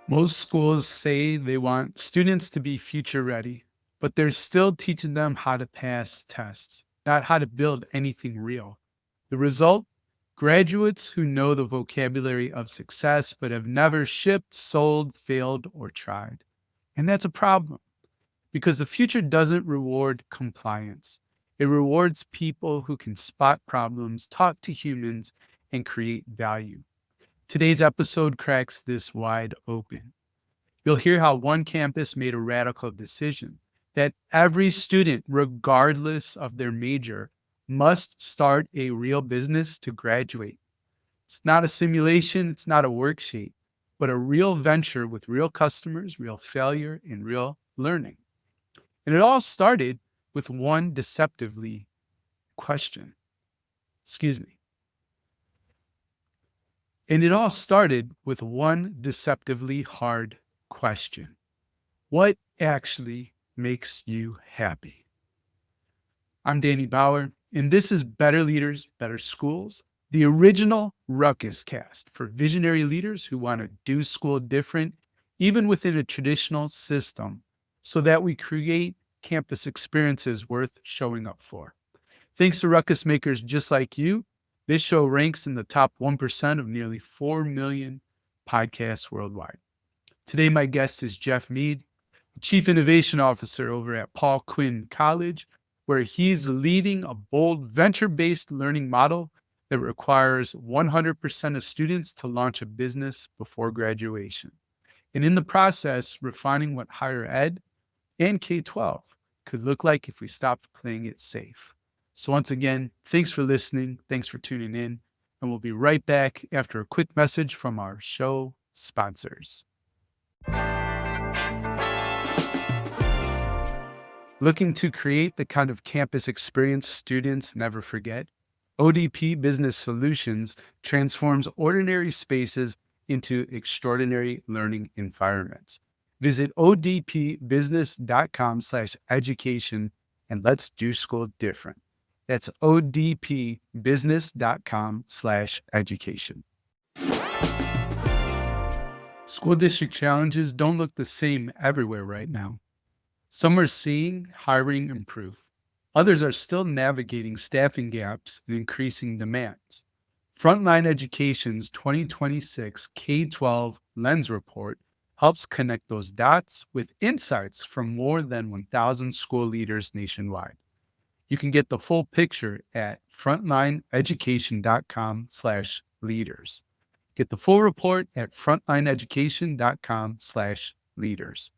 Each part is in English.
Most schools say they want students to be future ready, but they're still teaching them how to pass tests, not how to build anything real. The result? Graduates who know the vocabulary of success but have never shipped, sold, failed, or tried. And that's a problem because the future doesn't reward compliance. It rewards people who can spot problems, talk to humans, and create value. Today's episode cracks this wide open. You'll hear how one campus made a radical decision that every student, regardless of their major, must start a real business to graduate. It's not a simulation, it's not a worksheet, but a real venture with real customers, real failure, and real learning. And it all started with one deceptively question. Excuse me. And it all started with one deceptively hard question. What actually makes you happy? I'm Danny Bauer, and this is Better Leaders, Better Schools, the original Ruckus cast for visionary leaders who want to do school different, even within a traditional system, so that we create campus experiences worth showing up for. Thanks to Ruckus makers just like you, this show ranks in the top 1% of nearly 4 million podcasts worldwide. Today, my guest is Jeff Meade, Chief Innovation Officer over at Paul Quinn College, where he's leading a bold venture-based learning model that requires 100% of students to launch a business before graduation. And in the process, refining what higher ed and K-12 could look like if we stopped playing it safe. So once again, thanks for listening. Thanks for tuning in. And we'll be right back after a quick message from our show sponsors. Looking to create the kind of campus experience students never forget? ODP Business Solutions transforms ordinary spaces into extraordinary learning environments. Visit odpbusiness.com/education and let's do school different. That's odpbusiness.com/education. School district challenges don't look the same everywhere right now. Some are seeing hiring improve. Others are still navigating staffing gaps and increasing demands. Frontline Education's 2026 K-12 Lens Report helps connect those dots with insights from more than 1,000 school leaders nationwide. You can get the full picture at frontlineeducation.com/leaders. Get the full report at frontlineeducation.com/leaders.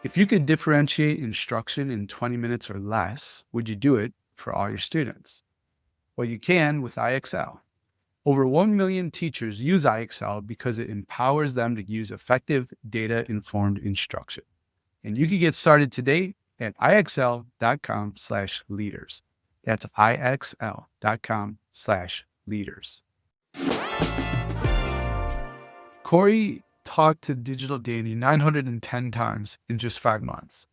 If you could differentiate instruction in 20 minutes or less, would you do it for all your students? Well, you can with IXL. Over 1 million teachers use IXL because it empowers them to use effective data-informed instruction. And you can get started today at ixl.com/leaders. That's ixl.com/leaders. Corey talked to Digital Danny 910 times in just 5 months.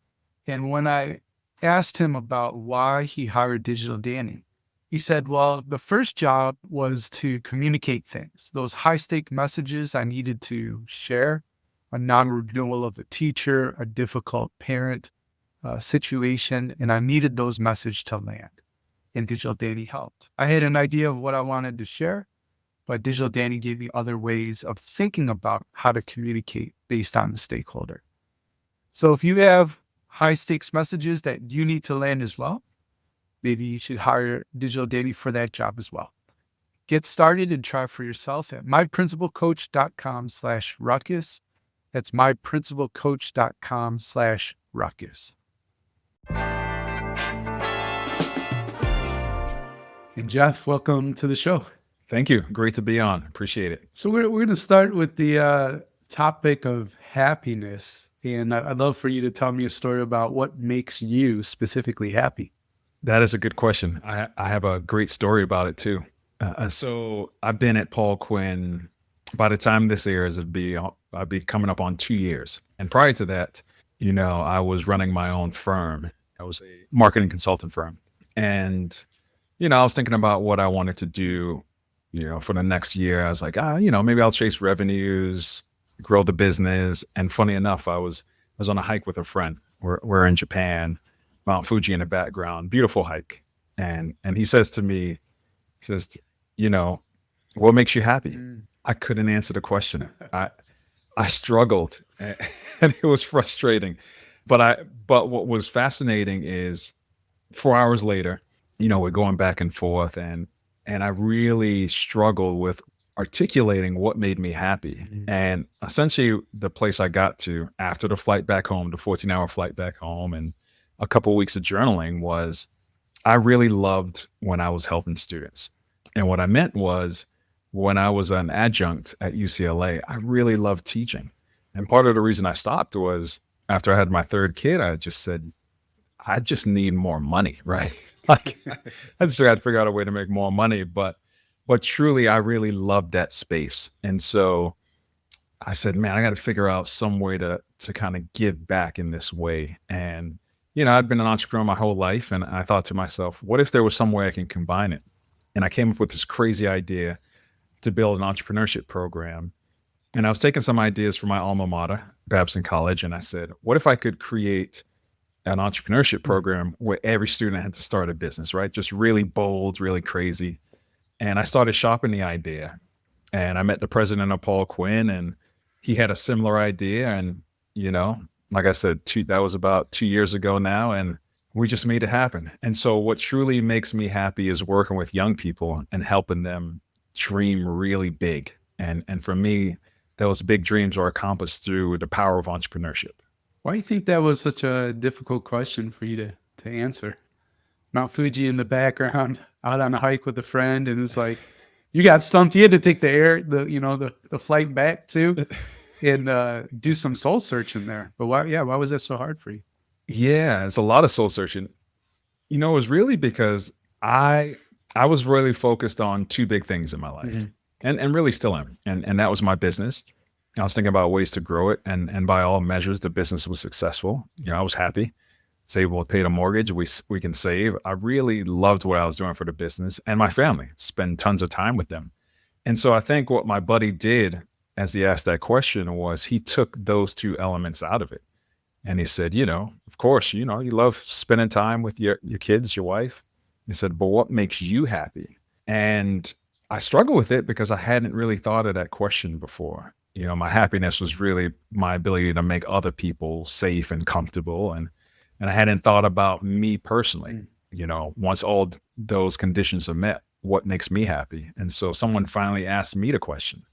And when I asked him about why he hired Digital Danny, he said, well, the first job was to communicate things, those high-stake messages I needed to share, a non-renewal of a teacher, a difficult parent situation, and I needed those messages to land. And Digital Danny helped. I had an idea of what I wanted to share, but Digital Danny gave me other ways of thinking about how to communicate based on the stakeholder. So if you have high-stakes messages that you need to land as well, maybe you should hire Digital Danny for that job as well. Get started and try for yourself at myprincipalcoach.com/ruckus. That's myprincipalcoach.com/ruckus. And Jeff, welcome to the show. Thank you. Great to be on. Appreciate it. So we're going to start with the topic of happiness. And I'd love for you to tell me a story about what makes you specifically happy. That is a good question. I have a great story about it too. So I've been at Paul Quinn. By the time this airs, I'd be coming up on 2 years. And prior to that, I was running my own firm. I was a marketing consultant firm. And, I was thinking about what I wanted to do for the next year. I was like, maybe I'll chase revenues, grow the business. And funny enough, I was on a hike with a friend. We're in Japan, Mount Fuji in the background, beautiful hike. And he says to me, he says, you know, what makes you happy? Mm. I couldn't answer the question. I struggled and it was frustrating. But what was fascinating is 4 hours later, we're going back and forth and I really struggled with articulating what made me happy. Mhm. And essentially the place I got to after the flight back home, the 14-hour flight back home and a couple of weeks of journaling was I really loved when I was helping students. And what I meant was when I was an adjunct at UCLA, I really loved teaching. And part of the reason I stopped was after I had my third kid, I just said, I just need more money, right? Like I just had to figure out a way to make more money. But truly, I really loved that space. And so I said, man, I got to figure out some way to kind of give back in this way. And, I'd been an entrepreneur my whole life. And I thought to myself, what if there was some way I can combine it? And I came up with this crazy idea to build an entrepreneurship program. And I was taking some ideas from my alma mater, Babson College. And I said, what if I could create an entrepreneurship program where every student had to start a business, right? Just really bold, really crazy. And I started shopping the idea. And I met the president of Paul Quinn, and he had a similar idea. And, like I said, that was about 2 years ago now. And we just made it happen. And so what truly makes me happy is working with young people and helping them dream really big. And for me, those big dreams are accomplished through the power of entrepreneurship. Why do you think that was such a difficult question for you to answer? Mount Fuji in the background, out on a hike with a friend, and it's like you got stumped. You had to take the flight back too, and do some soul searching there. But why? Yeah, why was that so hard for you? Yeah, it's a lot of soul searching. It was really because I was really focused on two big things in my life, Mhm. and really still am, and that was my business. I was thinking about ways to grow it, and by all measures, the business was successful. I was happy, was able to pay the mortgage. We can save. I really loved what I was doing for the business and my family. Spend tons of time with them, and so I think what my buddy did as he asked that question was he took those two elements out of it. And he said, of course, you love spending time with your kids, your wife. He said, but what makes you happy? And I struggle with it because I hadn't really thought of that question before. My happiness was really my ability to make other people safe and comfortable. And I hadn't thought about me personally. Once all those conditions are met, what makes me happy? And so someone finally asked me the question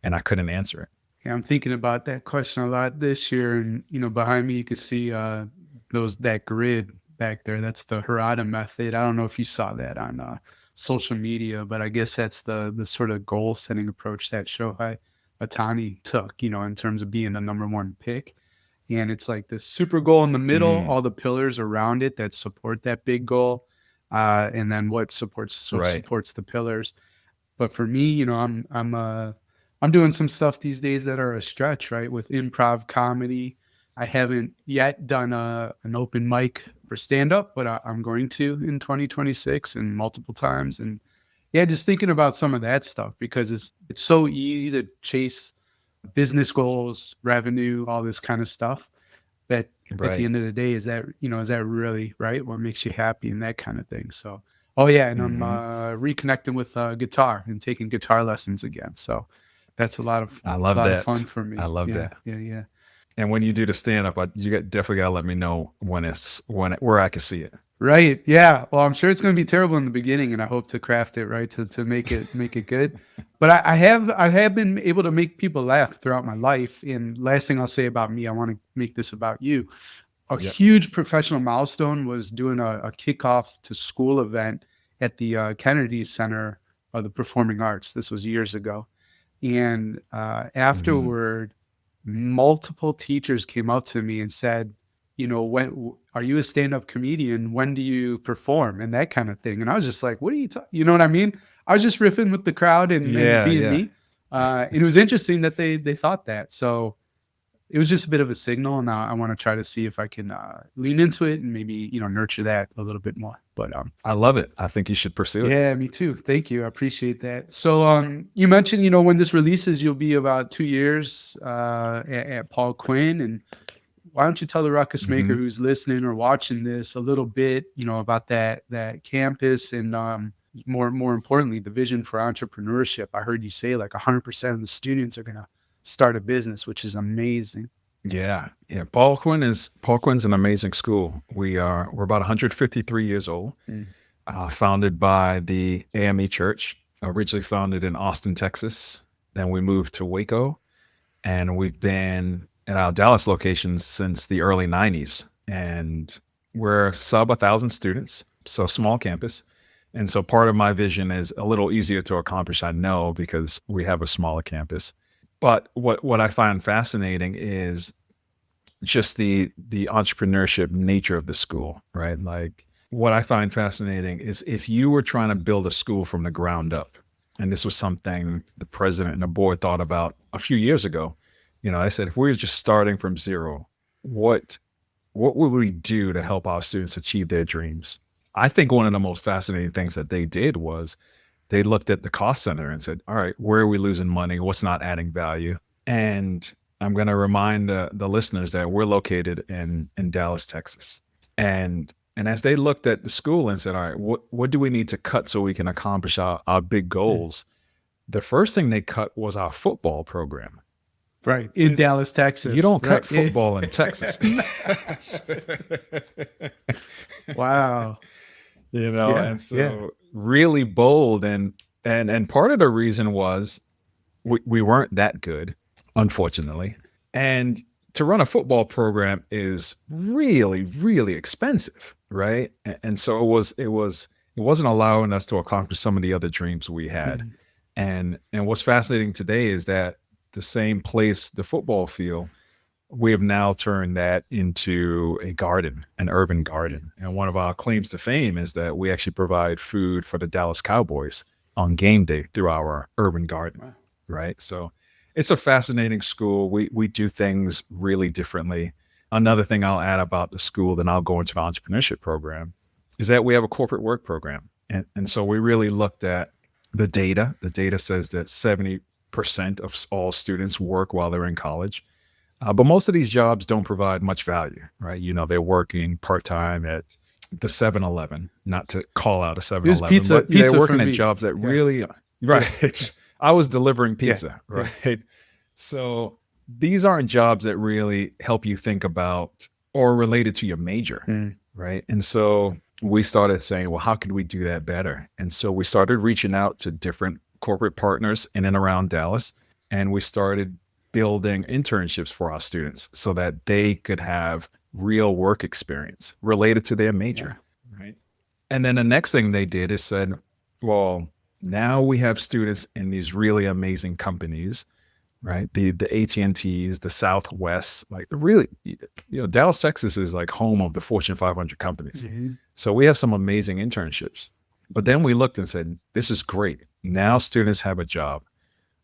and I couldn't answer it. Yeah, I'm thinking about that question a lot this year, and behind me you can see that grid back there. That's the Harada method. I don't know if you saw that on social media, but I guess that's the sort of goal setting approach that Shohei Ohtani took. In terms of being the number one pick, and it's like the super goal in the middle, all the pillars around it that support that big goal, and then what supports Right. the pillars. But for me, I'm doing some stuff these days that are a stretch, right? With improv comedy. I haven't yet done an open mic for stand up, but I'm going to in 2026 and multiple times. And yeah, just thinking about some of that stuff because it's so easy to chase business goals, revenue, all this kind of stuff. But at the Right. end of the day, is that really right? What makes you happy and that kind of thing. So, oh yeah, and I'm Mhm. reconnecting with guitar and taking guitar lessons again. So that's a lot of I love fun that. for me. I love Yeah, that. yeah, yeah. And when you do the stand up, definitely gotta let me know where I can see it. Right. Yeah. Well, I'm sure it's going to be terrible in the beginning, and I hope to craft it right to make it good. But I have been able to make people laugh throughout my life. And last thing I'll say about me, I want to make this about you. A Yep. huge professional milestone was doing a kickoff to school event at the Kennedy Center of the Performing Arts. This was years ago, and Mhm. afterward, multiple teachers came up to me and said, when are you a stand-up comedian? When do you perform? And that kind of thing. And I was just like, what are you talking? You know what I mean? I was just riffing with the crowd and Yeah, being yeah. me. And it was interesting that they thought that. So it was just a bit of a signal. And I want to try to see if I can lean into it and maybe, nurture that a little bit more. But But I love it. I think you should pursue it. yeah, me too. Thank you. I appreciate that. So you mentioned, when this releases, you'll be about 2 years at Paul Quinn. And why don't you tell the ruckus maker Mhm. who's listening or watching this a little bit, about that campus and more importantly, the vision for entrepreneurship. I heard you say like 100% of the students are gonna start a business, which is amazing. Yeah. Yeah. Paul Quinn's an amazing school. We're about 153 years old, Mm. founded by the AME Church, originally founded in Austin, Texas. Then we moved to Waco, and we've been at our Dallas locations since the early 90s. And we're sub 1,000 students, so small campus. And so part of my vision is a little easier to accomplish, I know, because we have a smaller campus. But what I find fascinating is just the entrepreneurship nature of the school, right? Like, what I find fascinating is if you were trying to build a school from the ground up, and this was something the president and the board thought about a few years ago. I said, if we were just starting from zero, what would we do to help our students achieve their dreams? I think one of the most fascinating things that they did was they looked at the cost center and said, all right, where are we losing money? What's not adding value? And I'm going to remind the listeners that we're located in Dallas, Texas. And as they looked at the school and said, all right, what do we need to cut so we can accomplish our big goals? The first thing they cut was our football program. Right. In Dallas, Texas. You don't cut Right. football in Texas. Wow. Yeah, And so yeah. really bold. And part of the reason was we weren't that good, unfortunately. And to run a football program is really, really expensive, right? And so it wasn't allowing us to accomplish some of the other dreams we had. Mhm. And what's fascinating today is that the same place, the football field, we have now turned that into a garden, an urban garden. And one of our claims to fame is that we actually provide food for the Dallas Cowboys on game day through our urban garden, Wow. right? So it's a fascinating school. We do things really differently. Another thing I'll add about the school, then I'll go into the entrepreneurship program, is that we have a corporate work program. And so we really looked at the data. The data says that 70% of all students work while they're in college. But most of these jobs don't provide much value, right? They're working part-time at the 7-Eleven, not to call out a 7-Eleven, pizza- but pizza they're working for at me. jobs that Yeah. really, right. I was delivering pizza, Yeah. right? So these aren't jobs that really help you think about or related to your major, Mm. right? And so we started saying, well, how can we do that better? And so we started reaching out to different corporate partners in and around Dallas, and we started building internships for our students so that they could have real work experience related to their major, right? And then the next thing they did is said, well, now we have students in these really amazing companies, right? The AT&Ts, the Southwest, like really, Dallas, Texas is like home of the Fortune 500 companies. Mhm. So we have some amazing internships. But then we looked and said, this is great. Now students have a job.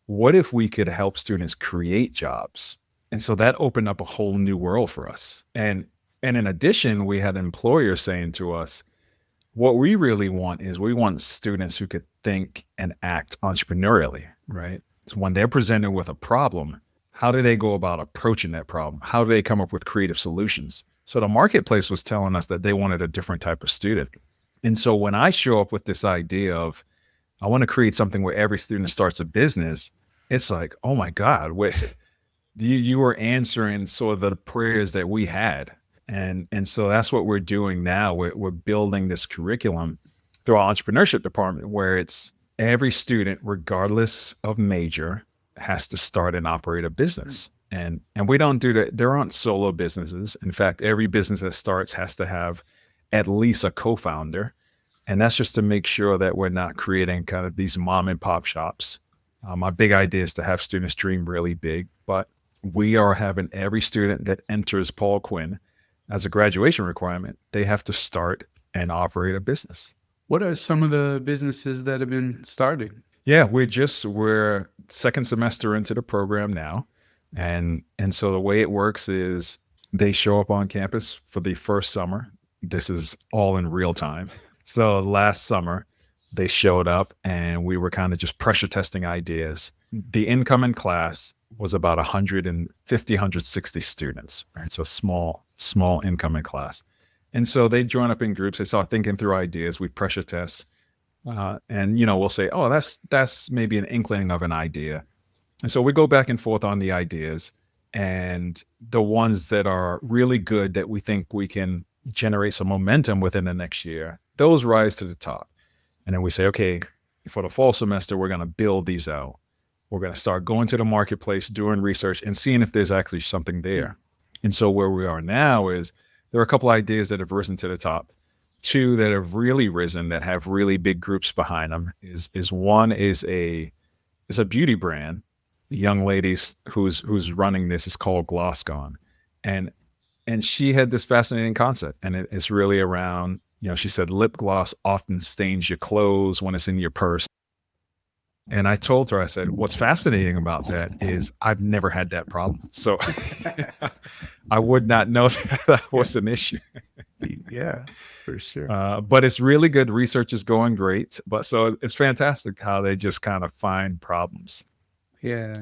What if we could help students create jobs? And so that opened up a whole new world for us. And in addition, we had employers saying to us, what we really want is we want students who could think and act entrepreneurially, right? So when they're presented with a problem, how do they go about approaching that problem? How do they come up with creative solutions? So the marketplace was telling us that they wanted a different type of student. And so when I show up with this idea of, I want to create something where every student starts a business, it's like, oh my God, you were answering sort of the prayers that we had. And so that's what we're doing now. We're building this curriculum through our entrepreneurship department where it's every student, regardless of major, has to start and operate a business. And we don't do that. There aren't solo businesses. In fact, every business that starts has to have at least a co-founder. And that's just to make sure that we're not creating kind of these mom and pop shops. My big idea is to have students dream really big, but we are having every student that enters Paul Quinn as a graduation requirement, they have to start and operate a business. What are some of the businesses that have been started? Yeah, we're second semester into the program now. And so the way it works is they show up on campus for the first summer. This is all in real time. So last summer, they showed up and we were kind of just pressure testing ideas. The incoming class was about 150, 160 students, right? So small incoming class. And so they join up in groups. They start thinking through ideas. We pressure test. And we'll say, oh, that's maybe an inkling of an idea. And so we go back and forth on the ideas, and the ones that are really good that we think we can generate some momentum within the next year, those rise to the top. And then we say, okay, for the fall semester, we're going to build these out. We're going to start going to the marketplace, doing research, and seeing if there's actually something there. And so where we are now is there are a couple ideas that have risen to the top. Two that have really risen that have really big groups behind them is one is a beauty brand. The young lady who's running this is called Glossgone, and she had this fascinating concept, and it's really around, she said lip gloss often stains your clothes when it's in your purse. And I told her, I said, what's fascinating about that is I've never had that problem. So I would not know that was an issue. Yeah, for sure. But it's really good. Research is going great. But so it's fantastic how they just kind of find problems. Yeah.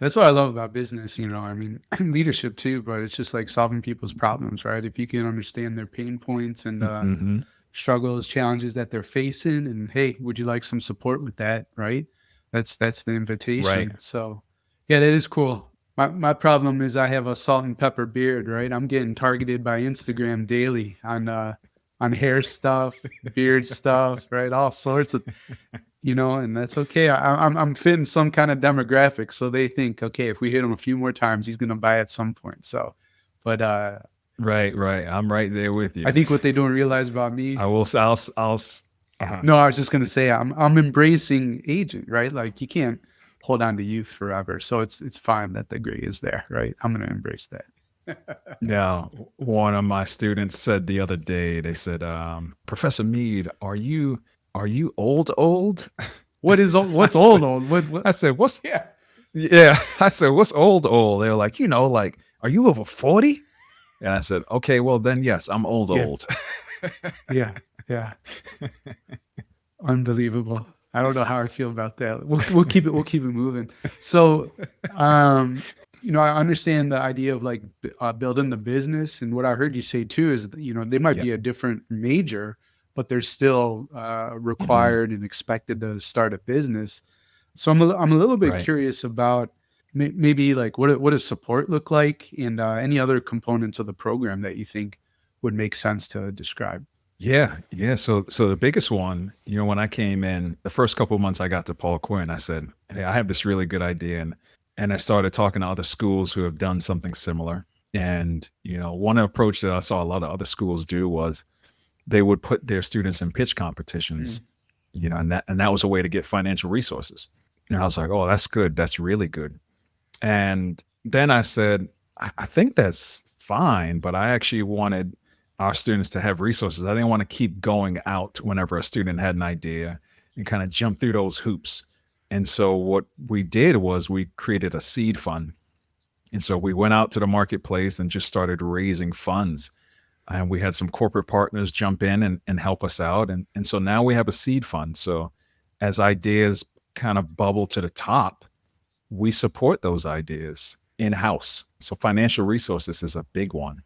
That's what I love about business, I mean, leadership too, but it's just like solving people's problems, right? If you can understand their pain points and struggles, challenges that they're facing, and hey, would you like some support with that, right? That's the invitation. Right. So yeah, that is cool. My problem is I have a salt and pepper beard, right? I'm getting targeted by Instagram daily on hair stuff, beard stuff, right? All sorts of, and that's okay. I'm fitting some kind of demographic, so they think, okay, if we hit him a few more times, he's gonna buy at some point. So, but Right. I'm right there with you. I think what they don't realize about me. I will. I'll. No, I was just gonna say I'm embracing aging, right? Like you can't hold on to youth forever, so it's fine that the gray is there, right? I'm gonna embrace that. Now, one of my students said the other day, they said, Professor Mead, are you old? What's old? What? I said, what's Yeah. I said, what's old? They were like, like, are you over 40? And I said, okay, well then yes, I'm old. Yeah. Unbelievable. I don't know how I feel about that. We'll keep it moving. So, I understand the idea of like building the business, and what I heard you say too is, they might be a different major, but they're still required and expected to start a business. So I'm a little bit curious about maybe like what does support look like, and any other components of the program that you think would make sense to describe. Yeah. So the biggest one, when I came in, the first couple of months I got to Paul Quinn, I said, hey, I have this really good idea. And I started talking to other schools who have done something similar. And, one approach that I saw a lot of other schools do was they would put their students in pitch competitions, and that was a way to get financial resources. And I was like, oh, that's good. That's really good. And then I said, I think that's fine, but I actually wanted our students to have resources. I didn't want to keep going out whenever a student had an idea and kind of jump through those hoops. And so what we did was we created a seed fund. And so we went out to the marketplace and just started raising funds. And we had some corporate partners jump in and help us out. And so now we have a seed fund. So as ideas kind of bubble to the top, we support those ideas in-house. So financial resources is a big one.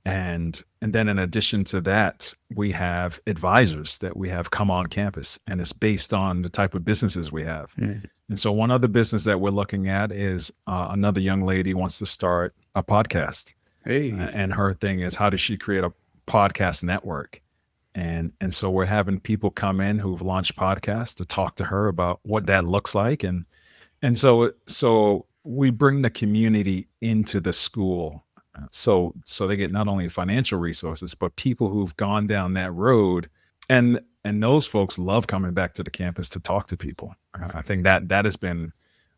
And then in addition to that, we have advisors that we have come on campus, and it's based on the type of businesses we have. And so one other business that we're looking at is another young lady wants to start a podcast. Hey. And her thing is, how does she create a podcast network? And so we're having people come in who've launched podcasts to talk to her about what that looks like. And so we bring the community into the school. So they get not only financial resources, but people who've gone down that road, and those folks love coming back to the campus to talk to people. I think that has been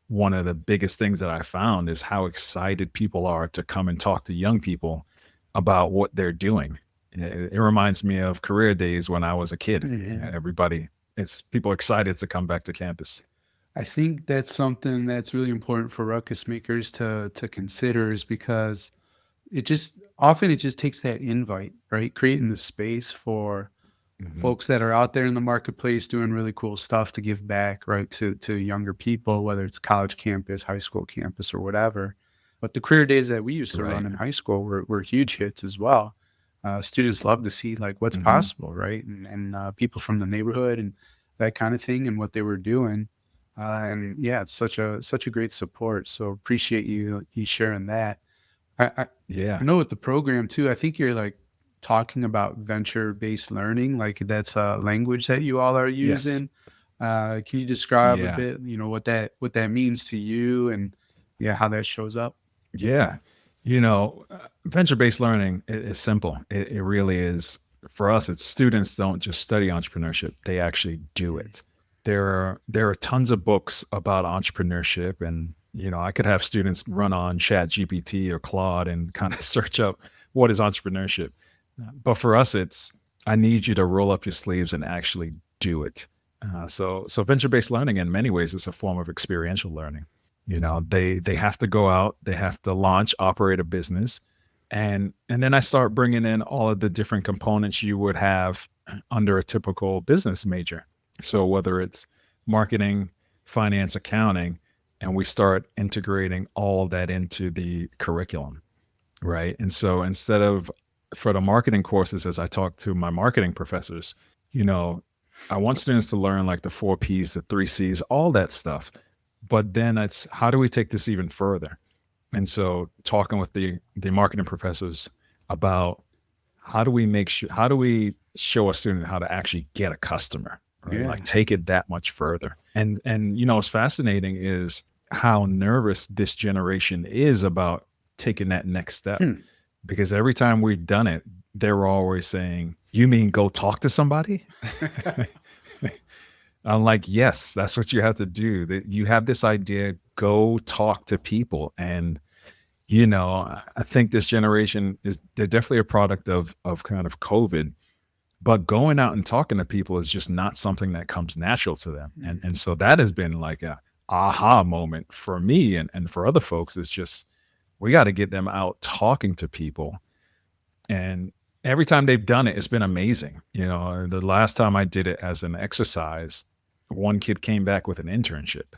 one of the biggest things that I found is how excited people are to come and talk to young people about what they're doing. It reminds me of career days when I was a kid. People excited to come back to campus. I think that's something that's really important for ruckus makers to consider, is because it just takes that invite, right? Creating the space for folks that are out there in the marketplace doing really cool stuff to give back, right, to younger people, whether it's college campus, high school campus, or whatever. But the career days that we used to Right. run in high school were huge hits as well. Students love to see like what's possible, right, and people from the neighborhood and that kind of thing, and what they were doing. And yeah, it's such a great support. So appreciate you sharing that. I Yeah. know with the program too, I think you're like talking about venture-based learning, like that's a language that you all are Yes. using. Can you describe a Yeah. bit, what that means to you and yeah, how that shows up? Yeah. Venture-based learning is simple. It really is. For us, it's students don't just study entrepreneurship, they actually do it. There are tons of books about entrepreneurship, and I could have students run on Chat GPT or Claude and kind of search up what is entrepreneurship. But for us, it's I need you to roll up your sleeves and actually do it. So venture-based learning in many ways is a form of experiential learning. They have to go out, they have to launch, operate a business, and then I start bringing in all of the different components you would have under a typical business major. So whether it's marketing, finance, accounting, and we start integrating all of that into the curriculum, right? And so instead of for the marketing courses, as I talk to my marketing professors, I want students to learn like the 4 Ps, the 3 Cs, all that stuff. But then it's how do we take this even further? And so talking with the marketing professors about how do we show a student how to actually get a customer, right? Yeah. Like take it that much further. And what's fascinating is how nervous this generation is about taking that next step. Because every time we've done it, they're always saying, "You mean go talk to somebody?" I'm like, yes, that's what you have to do. That you have this idea, go talk to people. And, I think this generation they're definitely a product of kind of COVID, but going out and talking to people is just not something that comes natural to them. And so that has been like a aha moment for me and for other folks. Is just, we got to get them out talking to people. And every time they've done it, it's been amazing. The last time I did it as an exercise, one kid came back with an internship.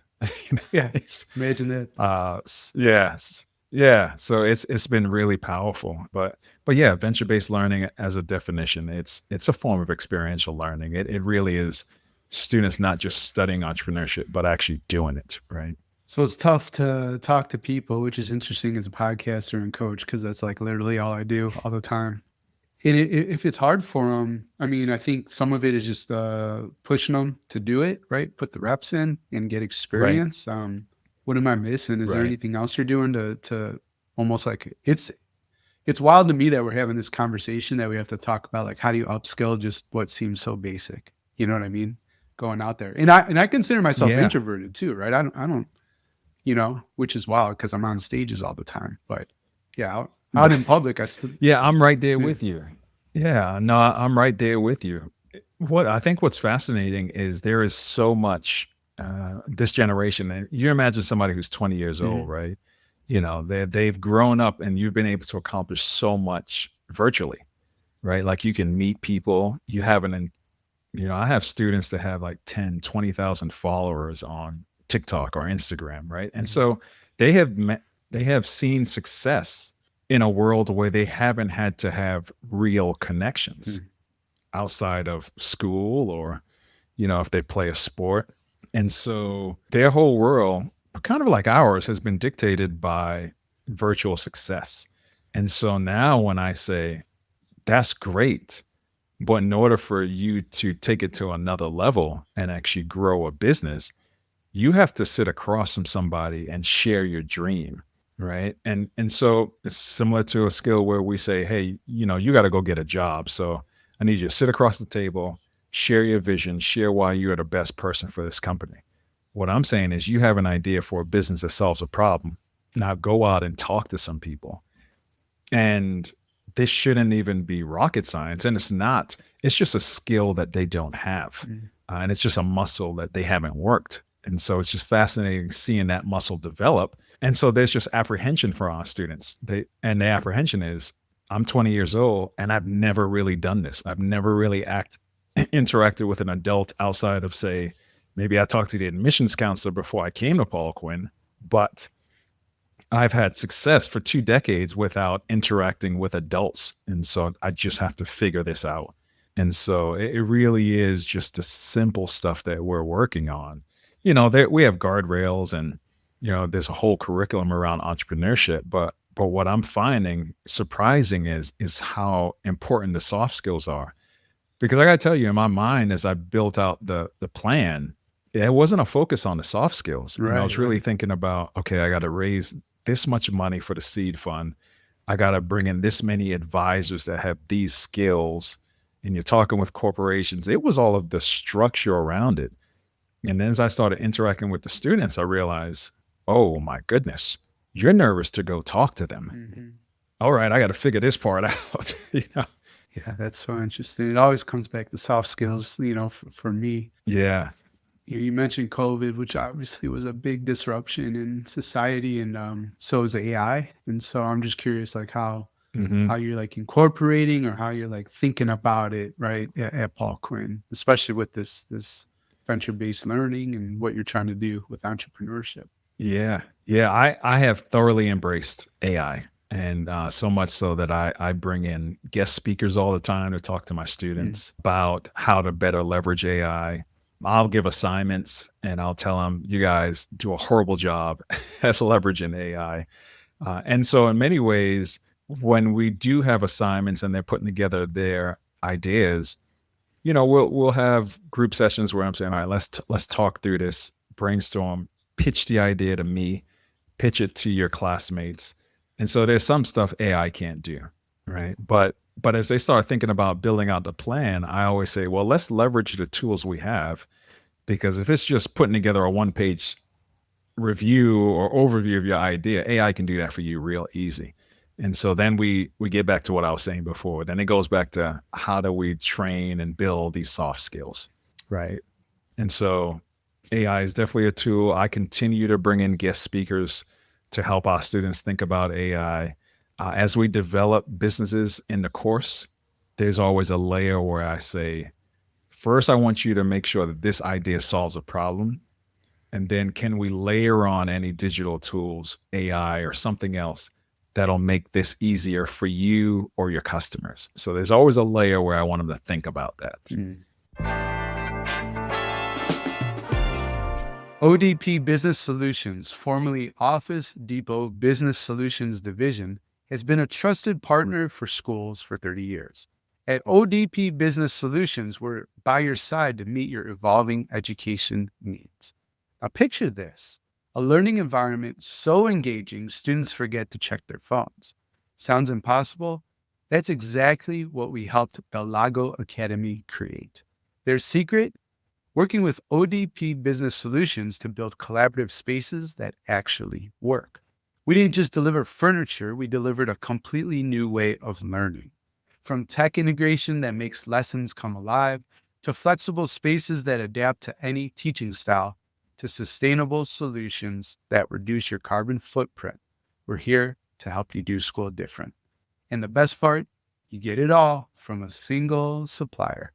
Yeah, imagine that. Yes. Yeah. So it's been really powerful. But yeah, venture-based learning as a definition, it's a form of experiential learning. It really is students not just studying entrepreneurship, but actually doing it, right? So it's tough to talk to people, which is interesting as a podcaster and coach, because that's like literally all I do all the time. And if it's hard for them, I mean, I think some of it is just pushing them to do it, right? Put the reps in and get experience. What am I missing? Is there Right. anything else you're doing to almost like it's wild to me that we're having this conversation that we have to talk about like how do you upskill just what seems so basic? You know what I mean? Going out there, and I consider myself Yeah. introverted too, right? I don't which is wild because I'm on stages all the time. But yeah, out in public, I still Yeah, I'm right there Yeah. with you. Yeah, no, I'm right there with you. What's fascinating is there is so much this generation. And you imagine somebody who's 20 years old, right? They've grown up, and you've been able to accomplish so much virtually, right? Like you can meet people. I have students that have like 10, 20,000 followers on TikTok or Instagram, right? And so they have seen success in a world where they haven't had to have real connections outside of school or, if they play a sport. And so their whole world, kind of like ours, has been dictated by virtual success. And so now when I say, that's great, but in order for you to take it to another level and actually grow a business, you have to sit across from somebody and share your dream, right? And so it's similar to a skill where we say, hey, you got to go get a job. So I need you to sit across the table, share your vision, share why you're the best person for this company. What I'm saying is you have an idea for a business that solves a problem. Now go out and talk to some people. And this shouldn't even be rocket science. And it's not. It's just a skill that they don't have. And it's just a muscle that they haven't worked. And so it's just fascinating seeing that muscle develop. And so there's just apprehension for our students. The apprehension is, I'm 20 years old and I've never really done this. I've never really interacted with an adult outside of, say, maybe I talked to the admissions counselor before I came to Paul Quinn, but I've had success for 2 decades without interacting with adults. And so I just have to figure this out. And so it really is just the simple stuff that we're working on. We have guardrails and, there's a whole curriculum around entrepreneurship, but what I'm finding surprising is how important the soft skills are. Because I got to tell you, in my mind, as I built out the plan, it wasn't a focus on the soft skills. I was really thinking about, okay, I got to raise this much money for the seed fund. I got to bring in this many advisors that have these skills. And you're talking with corporations. It was all of the structure around it. And then as I started interacting with the students, I realized, oh my goodness, you're nervous to go talk to them. Mm-hmm. All right, I got to figure this part out. Yeah, that's so interesting. It always comes back to soft skills, for me. Yeah. You mentioned COVID, which obviously was a big disruption in society, and so is AI. And so I'm just curious, like how you're like incorporating or how you're like thinking about it, right, at Paul Quinn, especially with this venture-based learning and what you're trying to do with entrepreneurship. Yeah. I have thoroughly embraced AI. And so much so that I bring in guest speakers all the time to talk to my students about how to better leverage AI. I'll give assignments and I'll tell them, you guys do a horrible job at leveraging AI. And so in many ways, when we do have assignments and they're putting together their ideas, we'll have group sessions where I'm saying, all right, let's talk through this, brainstorm, pitch the idea to me, pitch it to your classmates. And so there's some stuff AI can't do, right? But as they start thinking about building out the plan, I always say, well, let's leverage the tools we have, because if it's just putting together a one-page review or overview of your idea, AI can do that for you real easy. And so then we get back to what I was saying before. Then it goes back to how do we train and build these soft skills, right? And so AI is definitely a tool. I continue to bring in guest speakers to help our students think about AI. As we develop businesses in the course, there's always a layer where I say, first, I want you to make sure that this idea solves a problem. And then can we layer on any digital tools, AI or something else that'll make this easier for you or your customers? So there's always a layer where I want them to think about that. ODP Business Solutions, formerly Office Depot Business Solutions Division, has been a trusted partner for schools for 30 years. At ODP Business Solutions, we're by your side to meet your evolving education needs. Now picture this, a learning environment so engaging students forget to check their phones. Sounds impossible? That's exactly what we helped Belago Academy create. Their secret? Working with ODP Business Solutions to build collaborative spaces that actually work. We didn't just deliver furniture, we delivered a completely new way of learning. From tech integration that makes lessons come alive, to flexible spaces that adapt to any teaching style, to sustainable solutions that reduce your carbon footprint. We're here to help you do school different. And the best part, you get it all from a single supplier.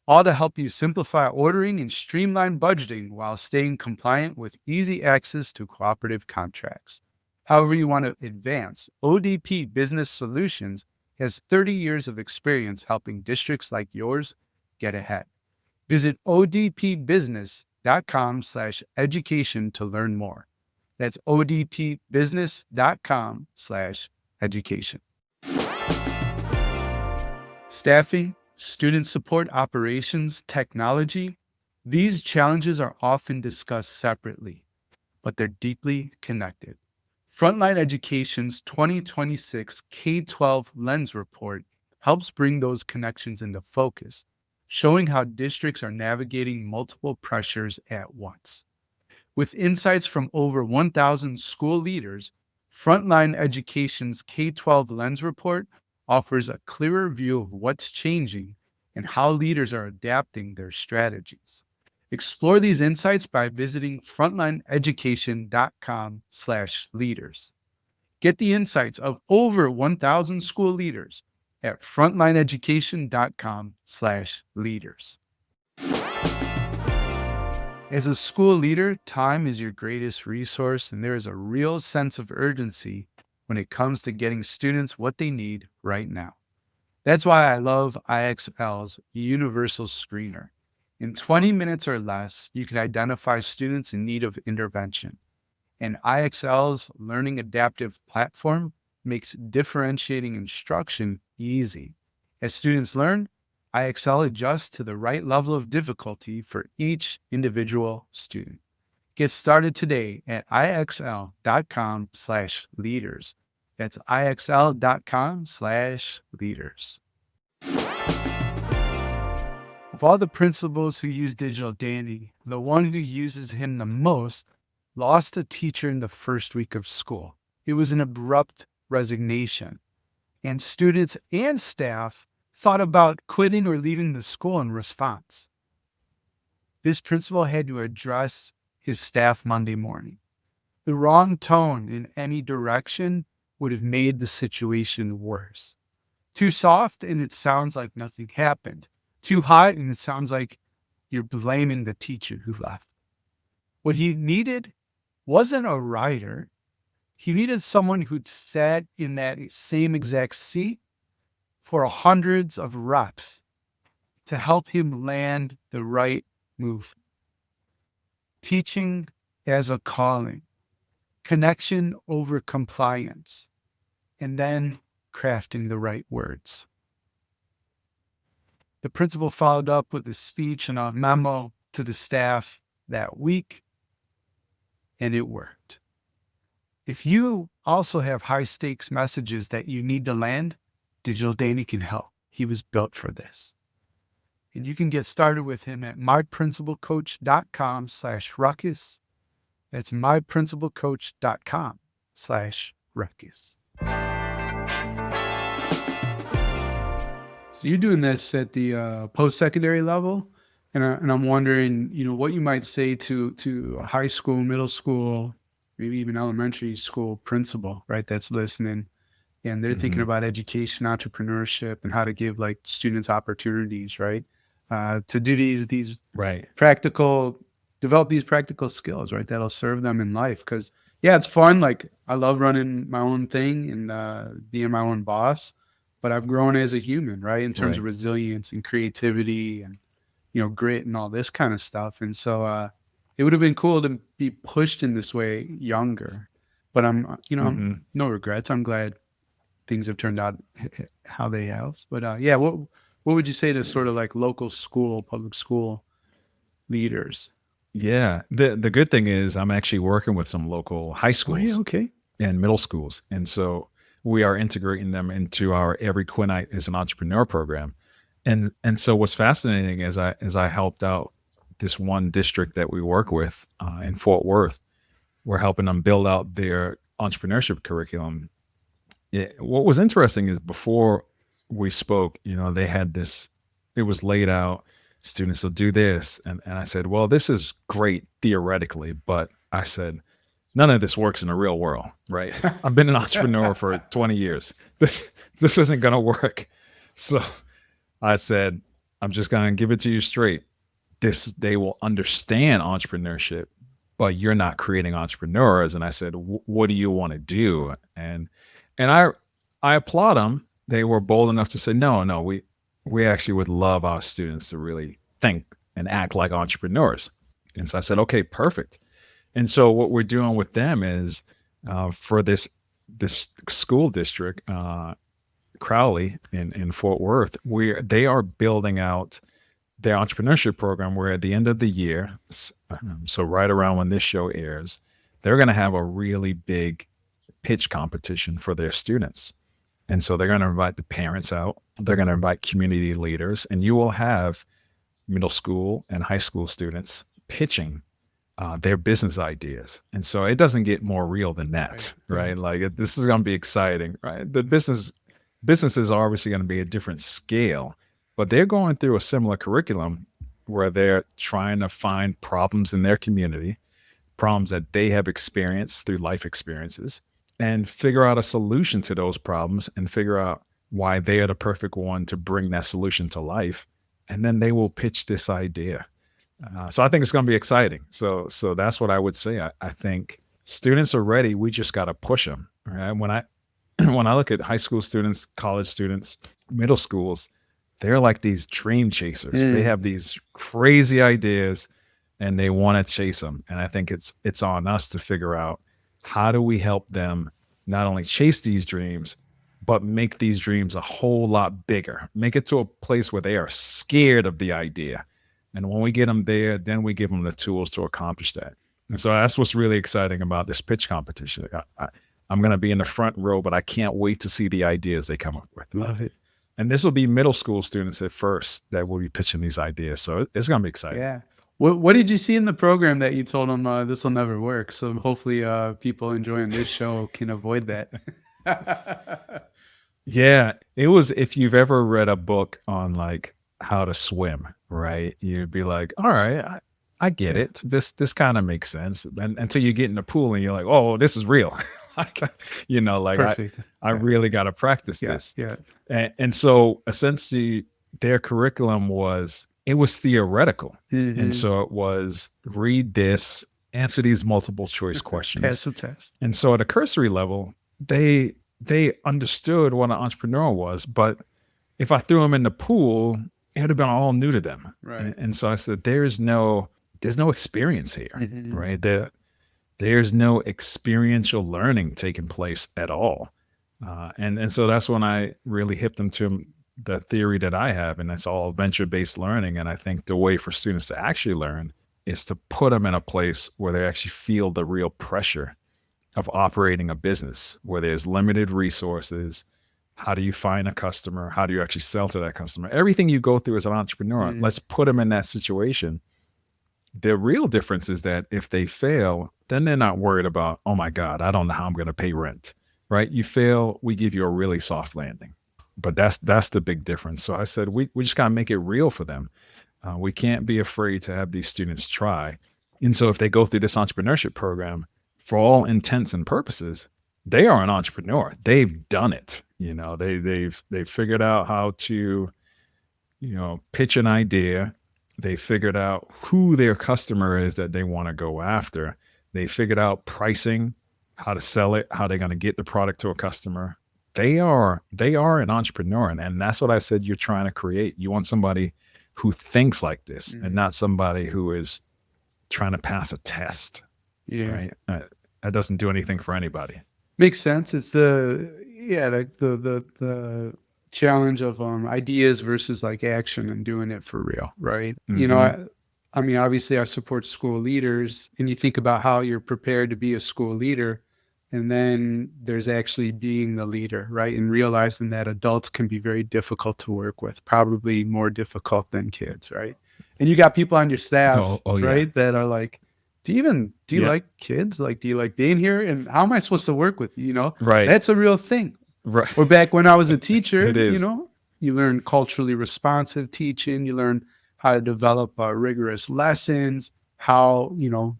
All to help you simplify ordering and streamline budgeting while staying compliant with easy access to cooperative contracts. However you want to advance, ODP Business Solutions has 30 years of experience helping districts like yours get ahead. Visit odpbusiness.com/education to learn more. That's odpbusiness.com/education. Staffing, student support operations, technology, these challenges are often discussed separately, but they're deeply connected. Frontline Education's 2026 K-12 Lens Report helps bring those connections into focus, showing how districts are navigating multiple pressures at once. With insights from over 1,000 school leaders, Frontline Education's K-12 Lens Report offers a clearer view of what's changing and how leaders are adapting their strategies. Explore these insights by visiting frontlineeducation.com/leaders. Get the insights of over 1,000 school leaders at frontlineeducation.com/leaders. As a school leader, time is your greatest resource, and there is a real sense of urgency when it comes to getting students what they need right now. That's why I love IXL's Universal Screener. In 20 minutes or less, you can identify students in need of intervention. And IXL's Learning Adaptive platform makes differentiating instruction easy. As students learn, IXL adjusts to the right level of difficulty for each individual student. Get started today at ixl.com/leaders. That's ixl.com/leaders. Of all the principals who use Digital Dandy, the one who uses him the most lost a teacher in the first week of school. It was an abrupt resignation, and students and staff thought about quitting or leaving the school in response. This principal had to address his staff Monday morning. The wrong tone in any direction would have made the situation worse. Too soft and it sounds like nothing happened. Too hot and it sounds like you're blaming the teacher who left. What he needed wasn't a writer. He needed someone who'd sat in that same exact seat for hundreds of reps to help him land the right move. Teaching as a calling, connection over compliance, and then crafting the right words. The principal followed up with a speech and a memo to the staff that week, and it worked. If you also have high stakes messages that you need to land, Digital Dandy can help. He was built for this. And you can get started with him at myprincipalcoach.com/ruckus. That's myprincipalcoach.com/ruckus. So you're doing this at the post-secondary level, and I'm wondering, what you might say to a high school, middle school, maybe even elementary school principal, right? That's listening, and they're thinking about education, entrepreneurship, and how to give like students opportunities, right? To do these Right. develop these practical skills, right? That'll serve them in life. Because it's fun. Like I love running my own thing and being my own boss, but I've grown as a human, right? In terms of resilience and creativity and, grit and all this kind of stuff. And so it would have been cool to be pushed in this way younger, but I'm no regrets. I'm glad things have turned out how they have. But what would you say to sort of like local school, public school leaders? Yeah. The good thing is I'm actually working with some local high schools Okay. and middle schools. And so we are integrating them into our Every Quinnite is an Entrepreneur program. And so what's fascinating is I helped out this one district that we work with in Fort Worth. We're helping them build out their entrepreneurship curriculum. What was interesting is before we spoke, they had this, it was laid out, students will do this. And I said, well, this is great theoretically, but I said, none of this works in the real world, right? I've been an entrepreneur for 20 years. This isn't going to work. So I said, I'm just going to give it to you straight. They will understand entrepreneurship, but you're not creating entrepreneurs. And I said, what do you want to do? And I applaud them. They were bold enough to say, no, we actually would love our students to really think and act like entrepreneurs. And so I said, okay, perfect. And so what we're doing with them is for this school district, Crowley in Fort Worth, they are building out their entrepreneurship program where at the end of the year, so right around when this show airs, they're going to have a really big pitch competition for their students. And so they're going to invite the parents out. They're going to invite community leaders, and you will have middle school and high school students pitching their business ideas. And so it doesn't get more real than that, right? Like this is going to be exciting, right? The business is obviously going to be a different scale, but they're going through a similar curriculum where they're trying to find problems in their community, problems that they have experienced through life experiences, and figure out a solution to those problems and figure out why they are the perfect one to bring that solution to life. And then they will pitch this idea. So I think it's going to be exciting. So that's what I would say. I think students are ready. We just got to push them. Right? When I look at high school students, college students, middle schools, they're like these dream chasers. They have these crazy ideas and they want to chase them. And I think it's on us to figure out, how do we help them not only chase these dreams, but make these dreams a whole lot bigger, make it to a place where they are scared of the idea. And when we get them there, then we give them the tools to accomplish that. And so that's what's really exciting about this pitch competition. I'm going to be in the front row, but I can't wait to see the ideas they come up with. Love it. And this will be middle school students at first that will be pitching these ideas. So it's going to be exciting. Yeah. What did you see in the program that you told them this will never work? So hopefully people enjoying this show can avoid that. Yeah, it was, if you've ever read a book on like how to swim, right? You'd be like, all right, I get it. This kind of makes sense. And until you get in the pool and you're like, oh, this is real. Like, I really got to practice this. Yeah. And so essentially their curriculum was theoretical. And so it was, read this, answer these multiple choice questions. Pass the test. And so at a cursory level, they understood what an entrepreneur was, but if I threw them in the pool, it would have been all new to them. Right. And so I said, there's no experience here, right? There's no experiential learning taking place at all. And so that's when I really hipped them to the theory that I have, and that's all venture-based learning. And I think the way for students to actually learn is to put them in a place where they actually feel the real pressure of operating a business, where there's limited resources. How do you find a customer? How do you actually sell to that customer? Everything you go through as an entrepreneur, let's put them in that situation. The real difference is that if they fail, then they're not worried about, oh my God, I don't know how I'm going to pay rent, right? You fail, we give you a really soft landing. But that's the big difference. So I said, we just got to make it real for them. We can't be afraid to have these students try. And so if they go through this entrepreneurship program, for all intents and purposes, they are an entrepreneur. They've done it. They've figured out how to, pitch an idea. They figured out who their customer is that they want to go after. They figured out pricing, how to sell it, how they're going to get the product to a customer. They are an entrepreneur. And that's what I said you're trying to create. You want somebody who thinks like this and not somebody who is trying to pass a test. Yeah. Right. That doesn't do anything for anybody. Makes sense. It's the challenge of ideas versus like action and doing it for real, right? I mean, obviously I support school leaders, and you think about how you're prepared to be a school leader, and then there's actually being the leader, right? And realizing that adults can be very difficult to work with, probably more difficult than kids, right? And you got people on your staff, right, that are like, do you like kids? Like, do you like being here? And how am I supposed to work with you? Right. That's a real thing. Right. Or back when I was a teacher, It is. You learn culturally responsive teaching. You learn how to develop rigorous lessons, how,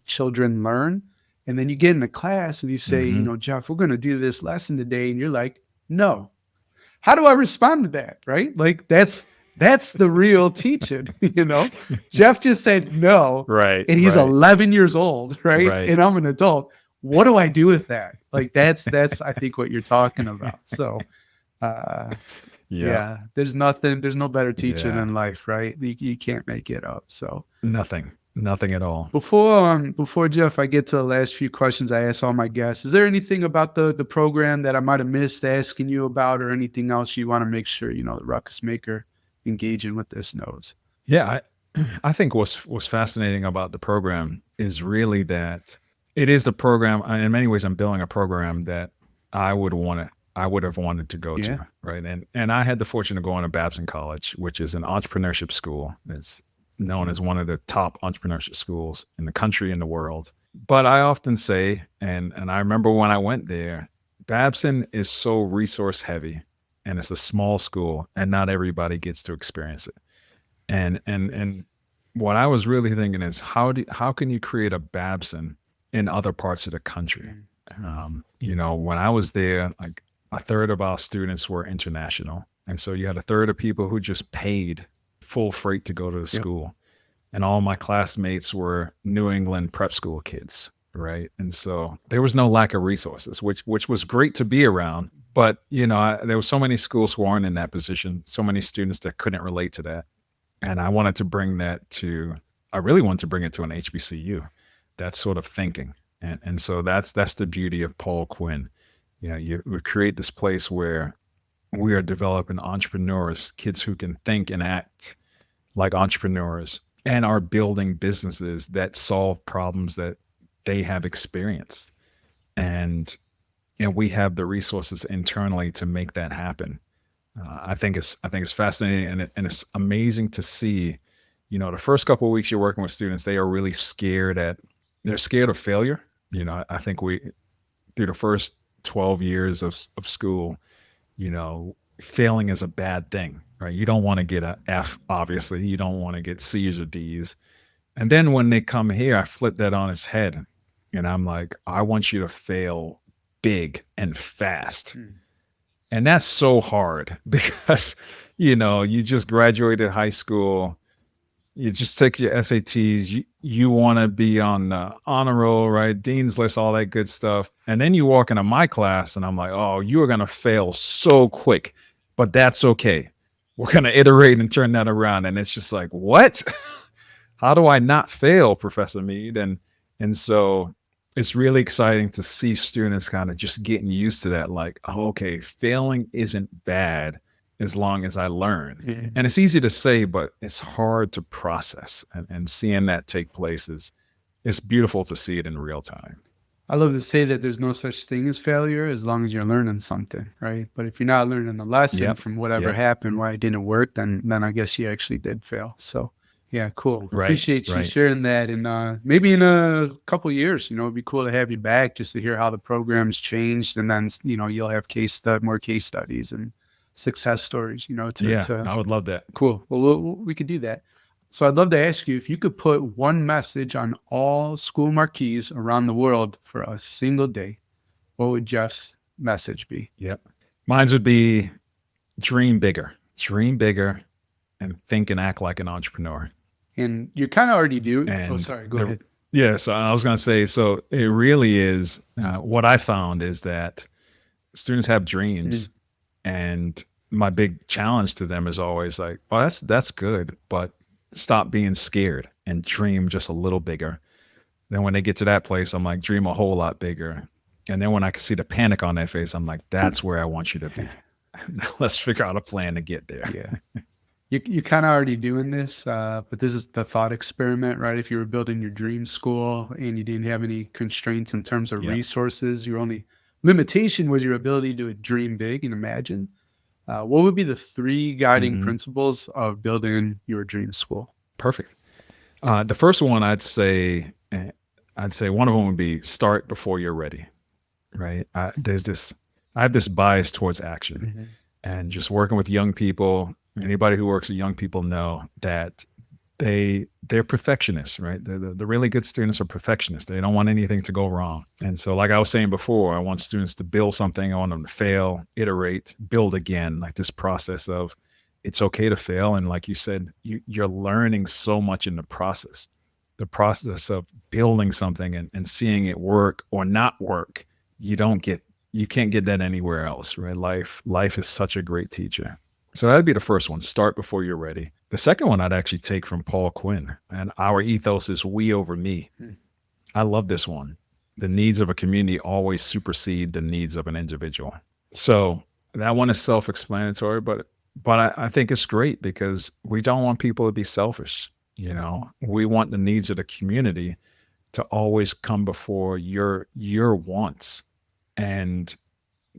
children learn. And then you get in a class and you say, Jeff, we're going to do this lesson today. And you're like, no. How do I respond to that? Right? Like, that's the real teaching, Jeff just said no. Right. And he's 11 years old, right? And I'm an adult. What do I do with that? Like, that's I think what you're talking about. So there's no better teacher than life, right? You can't make it up. So nothing at all. Before Jeff, I get to the last few questions I ask all my guests. Is there anything about the program that I might have missed asking you about, or anything else you want to make sure, the Ruckus Maker engaging with this knows? Yeah, I think what's fascinating about the program is really that it is the program. In many ways, I'm building a program that I would have wanted to go to, right? And I had the fortune of going to Babson College, which is an entrepreneurship school. It's known as one of the top entrepreneurship schools in the country and the world. But I often say, and I remember when I went there, Babson is so resource heavy, and it's a small school, and not everybody gets to experience it. And what I was really thinking is, how can you create a Babson in other parts of the country? When I was there, like, a third of our students were international. And so you had a third of people who just paid full freight to go to the Yep. school. And all my classmates were New England prep school kids, right? And so there was no lack of resources, which was great to be around. But, there were so many schools who aren't in that position, so many students that couldn't relate to that. And I wanted to bring that to, I really wanted to bring it to an HBCU, that sort of thinking. And so that's the beauty of Paul Quinn. You would create this place where we are developing entrepreneurs, kids who can think and act like entrepreneurs and are building businesses that solve problems that they have experienced. And we have the resources internally to make that happen. I think it's fascinating, and it's amazing to see. The first couple of weeks you're working with students, they are really they're scared of failure. I think through the first 12 years of school, failing is a bad thing, right? You don't want to get a F, obviously. You don't want to get C's or D's. And then when they come here, I flip that on its head. And I'm like, I want you to fail big and fast. And that's so hard because, you just graduated high school. You just take your SATs. You want to be on the honor roll, right? Dean's list, all that good stuff. And then you walk into my class and I'm like, oh, you are going to fail so quick, but that's okay. We're going to iterate and turn that around. And it's just like, what? How do I not fail, Professor Mead? And so it's really exciting to see students kind of just getting used to that. Like, oh, okay, failing isn't bad as long as I learn. Yeah. And it's easy to say, but it's hard to process. And seeing that take place it's beautiful to see it in real time. I love to say that there's no such thing as failure as long as you're learning something, right? But if you're not learning a lesson from whatever happened, why it didn't work, then I guess you actually did fail. So yeah, cool. Right, Appreciate you right. sharing that. And maybe in a couple of years, it'd be cool to have you back just to hear how the program's changed. And then, you'll have more case studies and success stories, I would love that. Cool. Well, we could do that. So I'd love to ask you if you could put one message on all school marquees around the world for a single day, what would Jeff's message be? Yep. Mine would be dream bigger, and think and act like an entrepreneur. And you kind of already do. And sorry, go ahead. Yeah. So I was going to say, so it really is, what I found is that students have dreams. And my big challenge to them is always like, oh, that's good, but stop being scared and dream just a little bigger. Then when they get to that place, I'm like, dream a whole lot bigger. And then when I can see the panic on their face, I'm like, that's where I want you to be. Let's figure out a plan to get there. Yeah. You kind of already doing this, but this is the thought experiment, right? If you were building your dream school and you didn't have any constraints in terms of resources, your only limitation was your ability to dream big and imagine. What would be the 3 guiding principles of building your dream school? Perfect. The first one I'd say one of them would be start before you're ready, right? I have this bias towards action, and just working with young people. Anybody who works with young people know that they're perfectionists, right? The really good students are perfectionists. They don't want anything to go wrong. And so like I was saying before, I want students to build something. I want them to fail, iterate, build again, like this process of it's okay to fail. And like you said, you're learning so much in the process of building something and seeing it work or not work. You can't get that anywhere else, right? Life is such a great teacher. So that'd be the first one. Start before you're ready. The second one I'd actually take from Paul Quinn, and our ethos is we over me. I love this one. The needs of a community always supersede the needs of an individual. So that one is self-explanatory, but I think it's great because we don't want people to be selfish. We want the needs of the community to always come before your wants. And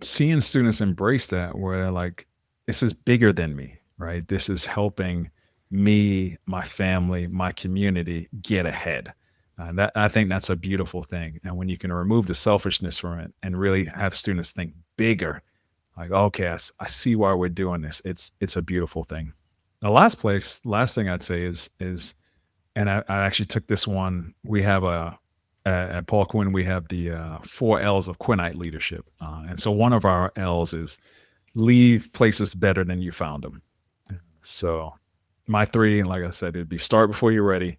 seeing students embrace that, where they're like, this is bigger than me, right? This is helping me, my family, my community get ahead. I think that's a beautiful thing. And when you can remove the selfishness from it and really have students think bigger, like, okay, I see why we're doing this. It's a beautiful thing. The last thing I'd say is, and I actually took this one. We have a at Paul Quinn, we have the 4 L's of Quinnite leadership. And so one of our L's is leave places better than you found them. So my 3, like I said, it'd be start before you're ready,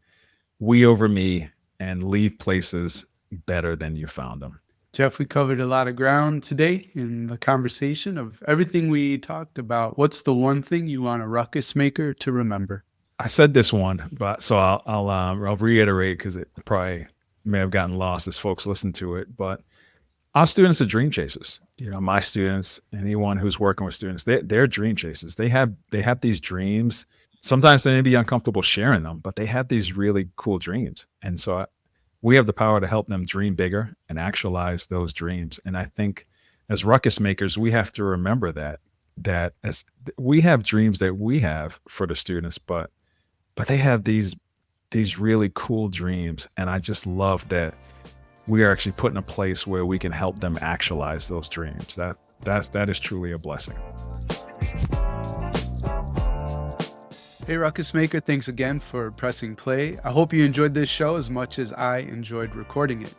we over me, and leave places better than you found them. Jeff, we covered a lot of ground today in the conversation of everything we talked about. What's the one thing you want a ruckus maker to remember? I said this one, but so I'll reiterate because it probably may have gotten lost as folks listen to it. But our students are dream chasers. My students, anyone who's working with students, they're dream chasers. They have these dreams. Sometimes they may be uncomfortable sharing them, but they have these really cool dreams. And so we have the power to help them dream bigger and actualize those dreams. And I think as ruckus makers, we have to remember that as we have dreams that we have for the students, but they have these really cool dreams. And I just love that we are actually put in a place where we can help them actualize those dreams. That is truly a blessing. Hey, Ruckus Maker, thanks again for pressing play. I hope you enjoyed this show as much as I enjoyed recording it.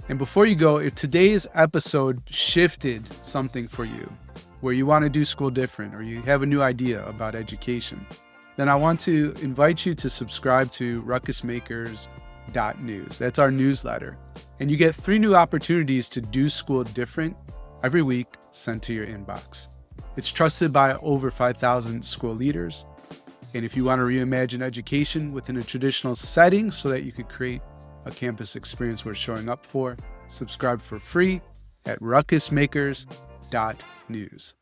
And before you go, if today's episode shifted something for you, where you want to do school different or you have a new idea about education, then I want to invite you to subscribe to ruckusmakers.news. That's our newsletter. And you get 3 new opportunities to do school different every week sent to your inbox. It's trusted by over 5,000 school leaders. And if you want to reimagine education within a traditional setting so that you could create a campus experience worth showing up for, subscribe for free at ruckusmakers.news.